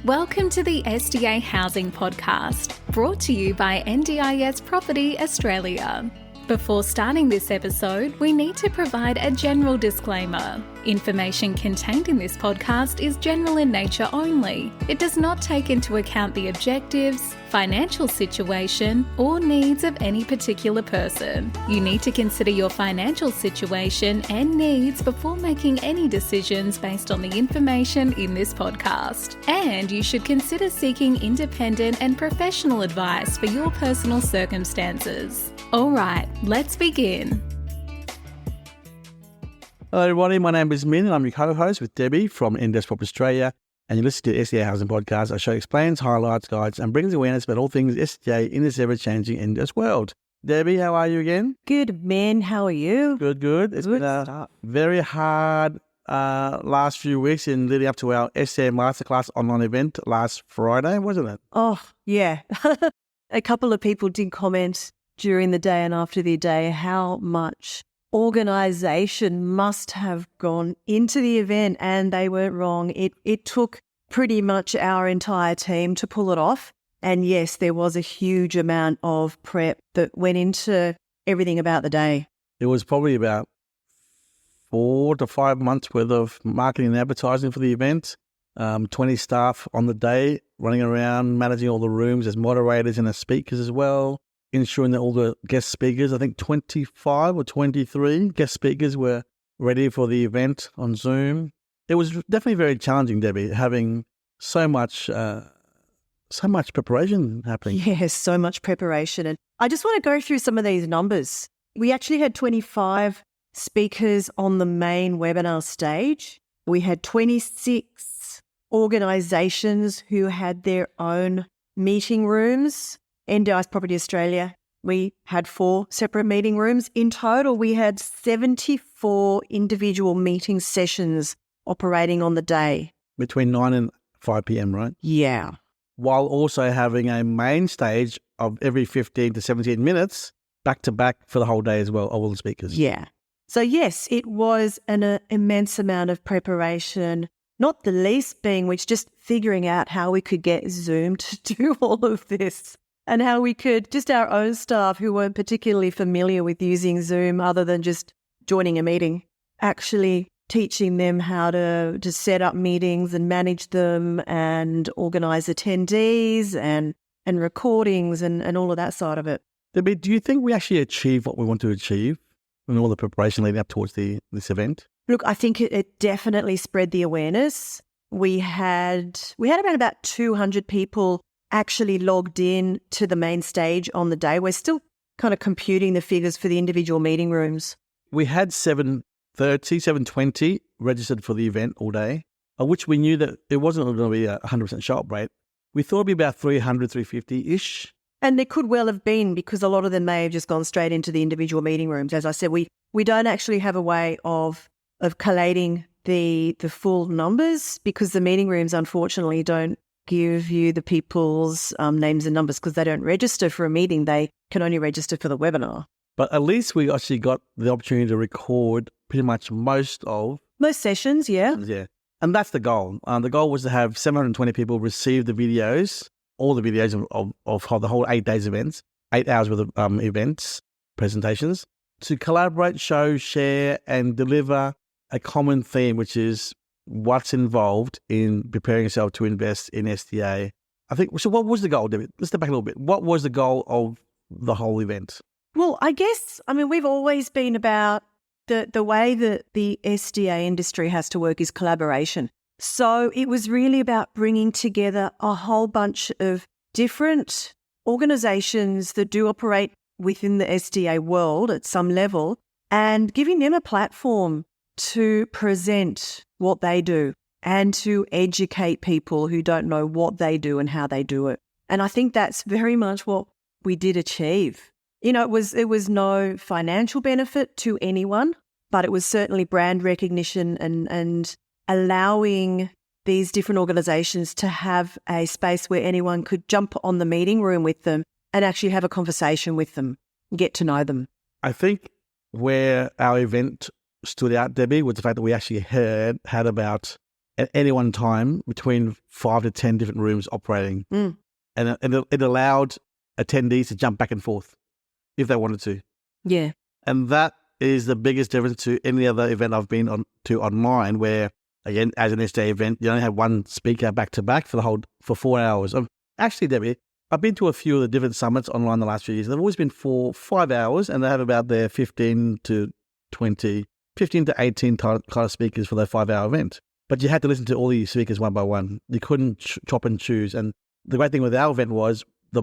Welcome to the SDA Housing Podcast, brought to you by NDIS Property Australia. Before starting this episode, we need to provide a general disclaimer. Information contained in this podcast is general in nature only. It does not take into account the objectives, financial situation, or needs of any particular person. You need to consider your financial situation and needs before making any decisions based on the information in this podcast. And you should consider seeking independent and professional advice for your personal circumstances. All right, let's begin. Hello everybody, my name is Minh and I'm your co-host with Debbie from NDIS Property Australia, and you listen to the SDA Housing Podcast. Our show explains, highlights, guides and brings awareness about all things SDA in this ever-changing NDIS world. Debbie, how are you again? Good, Minh. How are you? Good. It's been a very hard last few weeks in leading up to our SDA Masterclass online event last Friday, wasn't it? Oh, yeah. A couple of people did comment during the day and after the day how much organisation must have gone into the event, and they weren't wrong. It took pretty much our entire team to pull it off. And yes, there was a huge amount of prep that went into everything about the day. It was probably about 4 to 5 months worth of marketing and advertising for the event. 20 staff on the day running around, managing all the rooms as moderators and as speakers as well. Ensuring that all the guest speakers, I think 25 or 23 guest speakers were ready for the event on Zoom. It was definitely very challenging, Debbie, having so much preparation happening. Yes, so much preparation. And I just want to go through some of these numbers. We actually had 25 speakers on the main webinar stage. We had 26 organisations who had their own meeting rooms. NDIS Property Australia, we had 4 separate meeting rooms. In total, we had 74 individual meeting sessions operating on the day. Between 9 and 5 p.m, right? Yeah. While also having a main stage of every 15 to 17 minutes back-to-back for the whole day as well, of all the speakers. Yeah. So yes, it was an immense amount of preparation, not the least being which just figuring out how we could get Zoom to do all of this. And how we could, just our own staff who weren't particularly familiar with using Zoom other than just joining a meeting, actually teaching them how to set up meetings and manage them and organise attendees and recordings and all of that side of it. Debbie, do you think we actually achieved what we want to achieve in all the preparation leading up towards this event? Look, I think it definitely spread the awareness. We had about 200 people actually logged in to the main stage on the day. We're still kind of computing the figures for the individual meeting rooms. We had 720 registered for the event all day, of which we knew that it wasn't going to be a 100% show-up rate. We thought it'd be about 300, 350-ish. And there could well have been, because a lot of them may have just gone straight into the individual meeting rooms. As I said, we don't actually have a way of collating the full numbers, because the meeting rooms unfortunately don't give you the people's names and numbers because they don't register for a meeting. They can only register for the webinar. But at least we actually got the opportunity to record pretty much most sessions, yeah. Yeah. And that's the goal. The goal was to have 720 people receive the videos, all the videos of the whole 8 days events, 8 hours worth of events, presentations, to collaborate, show, share and deliver a common theme, which is what's involved in preparing yourself to invest in SDA. I think, so what was the goal, David? Let's step back a little bit. What was the goal of the whole event? Well, we've always been about the way that the SDA industry has to work is collaboration. So it was really about bringing together a whole bunch of different organisations that do operate within the SDA world at some level and giving them a platform to present what they do and to educate people who don't know what they do and how they do it. And I think that's very much what we did achieve. You know, it was no financial benefit to anyone, but it was certainly brand recognition and allowing these different organisations to have a space where anyone could jump on the meeting room with them and actually have a conversation with them, get to know them. I think where our event stood out, Debbie, was the fact that we actually had about at any one time between 5 to 10 different rooms operating. Mm. And it allowed attendees to jump back and forth if they wanted to. Yeah. And that is the biggest difference to any other event I've been to online, where, again, as an SDA event, you only have one speaker back to back for 4 hours. Actually, Debbie, I've been to a few of the different summits online the last few years. They've always been for 5 hours, and they have about their 15 to 18 kind of speakers for their 5-hour event. But you had to listen to all these speakers one by one. You couldn't chop and choose. And the great thing with our event was the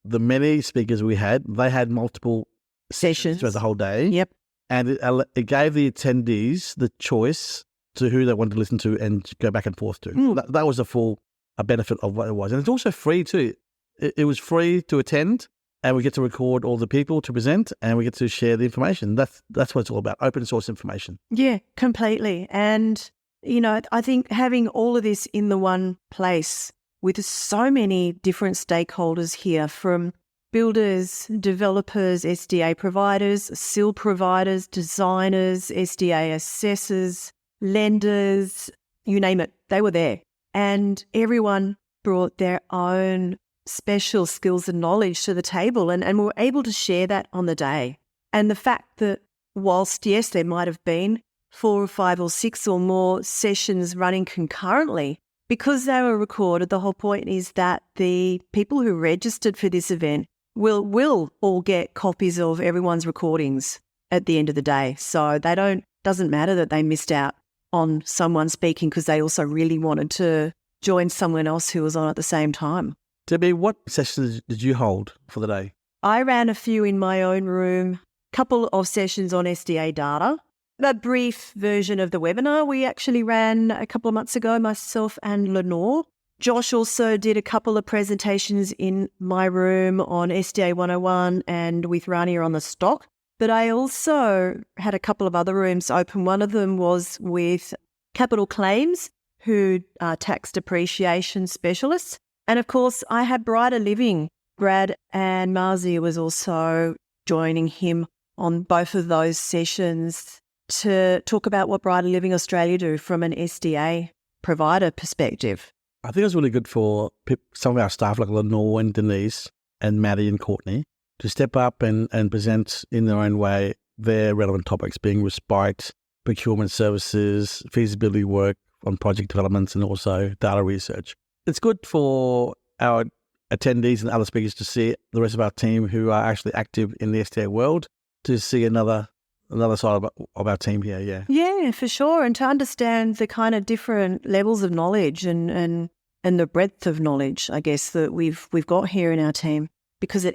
many speakers we had, they had multiple Sessions throughout the whole day. Yep. And it gave the attendees the choice to who they wanted to listen to and go back and forth to. That was a benefit of what it was. And it's also free too. It was free to attend, and we get to record all the people to present, and we get to share the information. That's what it's all about, open source information. Yeah, completely. And, I think having all of this in the one place with so many different stakeholders here, from builders, developers, SDA providers, SIL providers, designers, SDA assessors, lenders, you name it, they were there. And everyone brought their own special skills and knowledge to the table, and were able to share that on the day. And the fact that whilst, yes, there might have been 4 or 5 or 6 or more sessions running concurrently, because they were recorded, the whole point is that the people who registered for this event will all get copies of everyone's recordings at the end of the day. So doesn't matter that they missed out on someone speaking because they also really wanted to join someone else who was on at the same time. Debbie, what sessions did you hold for the day? I ran a few in my own room, couple of sessions on SDA data. A brief version of the webinar we actually ran a couple of months ago, myself and Lenore. Josh also did a couple of presentations in my room on SDA 101 and with Rania on the stock. But I also had a couple of other rooms open. One of them was with Capital Claims, who are tax depreciation specialists. And of course, I had Brighter Living. Brad and Marzia was also joining him on both of those sessions to talk about what Brighter Living Australia do from an SDA provider perspective. I think it was really good for some of our staff like Lenore and Denise and Maddie and Courtney to step up and present in their own way their relevant topics, being respite, procurement services, feasibility work on project developments, and also data research. It's good for our attendees and other speakers to see the rest of our team who are actually active in the SDA world, to see another side of our team here, yeah. Yeah, for sure. And to understand the kind of different levels of knowledge and the breadth of knowledge, I guess, that we've got here in our team. Because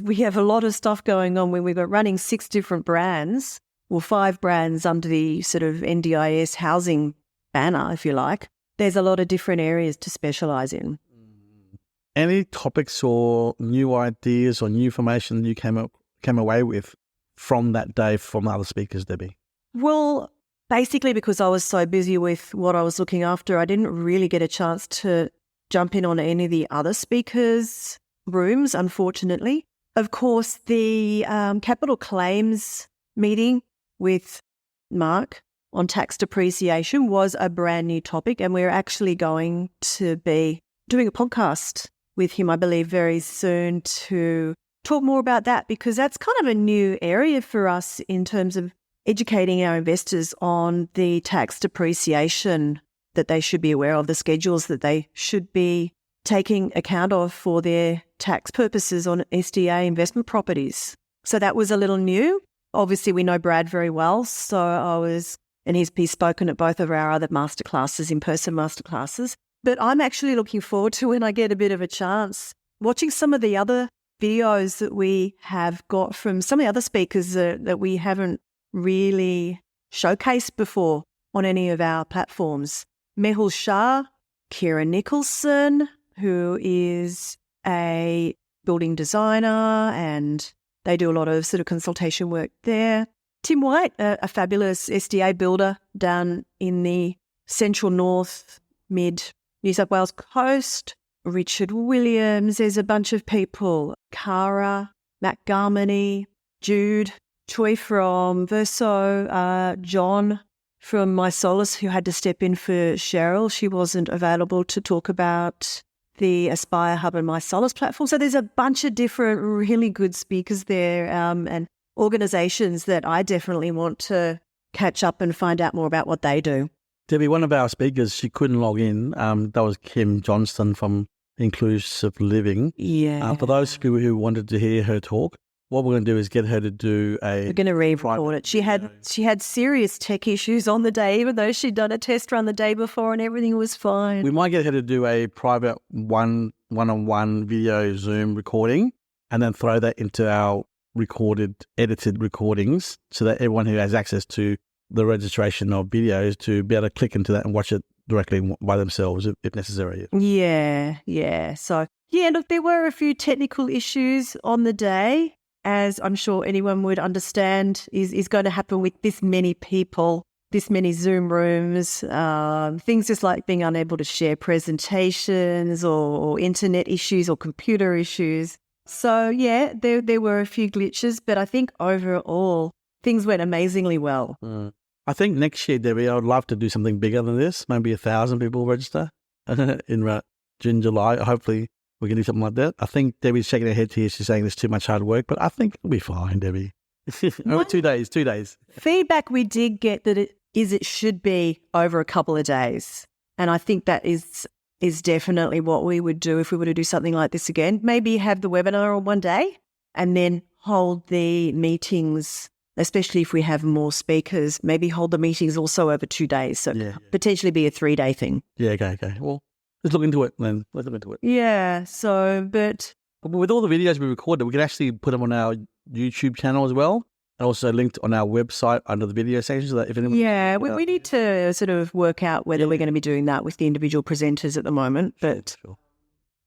we have a lot of stuff going on when we've got running 6 different brands, or 5 brands under the sort of NDIS housing banner, if you like. There's a lot of different areas to specialise in. Any topics or new ideas or new information you came away with from that day from other speakers, Debbie? Well, basically because I was so busy with what I was looking after, I didn't really get a chance to jump in on any of the other speakers' rooms, unfortunately. Of course, the capital claims meeting with Mark on tax depreciation was a brand new topic, and we're actually going to be doing a podcast with him, I believe, very soon to talk more about that, because that's kind of a new area for us in terms of educating our investors on the tax depreciation that they should be aware of, the schedules that they should be taking account of for their tax purposes on SDA investment properties. So that was a little new. Obviously, we know Brad very well, and he's spoken at both of our other masterclasses, in-person masterclasses. But I'm actually looking forward to, when I get a bit of a chance, watching some of the other videos that we have got from some of the other speakers that we haven't really showcased before on any of our platforms. Mehul Shah, Kira Nicholson, who is a building designer, and they do a lot of sort of consultation work there. Tim White, a fabulous SDA builder down in the central north, mid New South Wales coast. Richard Williams, there's a bunch of people. Cara, Matt Garmany, Jude, Choi from Verso, John from My Solace who had to step in for Cheryl. She wasn't available to talk about the Aspire Hub and My Solace platform. So there's a bunch of different really good speakers there and organisations that I definitely want to catch up and find out more about what they do. Debbie, one of our speakers, she couldn't log in. That was Kim Johnston from Inclusive Living. Yeah. For those people who wanted to hear her talk, what we're going to do is get her to do We're going to re-record it. She had serious tech issues on the day, even though she'd done a test run the day before and everything was fine. We might get her to do a private one-on-one video Zoom recording and then throw that into our edited recordings so that everyone who has access to the registration of videos to be able to click into that and watch it directly by themselves if necessary. Yeah. So, look, there were a few technical issues on the day, as I'm sure anyone would understand is going to happen with this many people, this many Zoom rooms, things just like being unable to share presentations or internet issues or computer issues. So, there were a few glitches, but I think overall things went amazingly well. I think next year, Debbie, I would love to do something bigger than this. Maybe 1,000 people register in June, July. Hopefully we can do something like that. I think Debbie's shaking her head here. She's saying there's too much hard work, but I think it'll be fine, Debbie. Over 2 days. Feedback we did get that it should be over a couple of days. And I think that is definitely what we would do if we were to do something like this again. Maybe have the webinar on one day and then hold the meetings, especially if we have more speakers, maybe hold the meetings also over 2 days. So potentially be a 3-day thing. Yeah, okay. Well, let's look into it then. Let's look into it. Yeah, so, but with all the videos we recorded, we can actually put them on our YouTube channel as well. And also linked on our website under the video section so that if anyone... Yeah, we need to sort of work out whether we're going to be doing that with the individual presenters at the moment. But sure.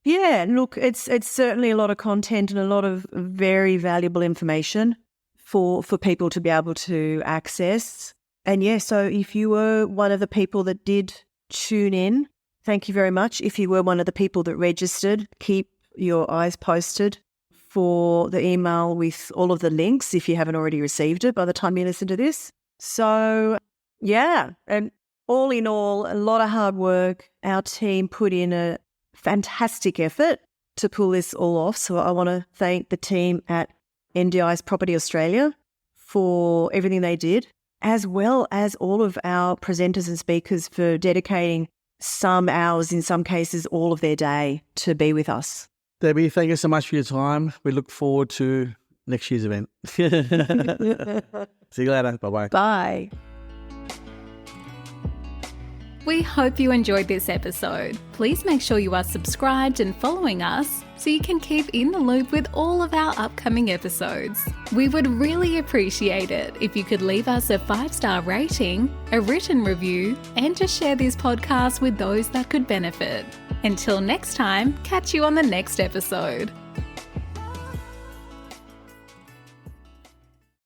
Yeah, look, it's certainly a lot of content and a lot of very valuable information for people to be able to access. And so if you were one of the people that did tune in, thank you very much. If you were one of the people that registered, keep your eyes posted for the email with all of the links if you haven't already received it by the time you listen to this. So, and all in all, a lot of hard work. Our team put in a fantastic effort to pull this all off. So I want to thank the team at NDIS Property Australia for everything they did, as well as all of our presenters and speakers for dedicating some hours, in some cases all of their day, to be with us. Debbie, thank you so much for your time. We look forward to next year's event. See you later. Bye-bye. Bye. We hope you enjoyed this episode. Please make sure you are subscribed and following us so you can keep in the loop with all of our upcoming episodes. We would really appreciate it if you could leave us a 5-star rating, a written review, and to share this podcast with those that could benefit. Until next time, catch you on the next episode.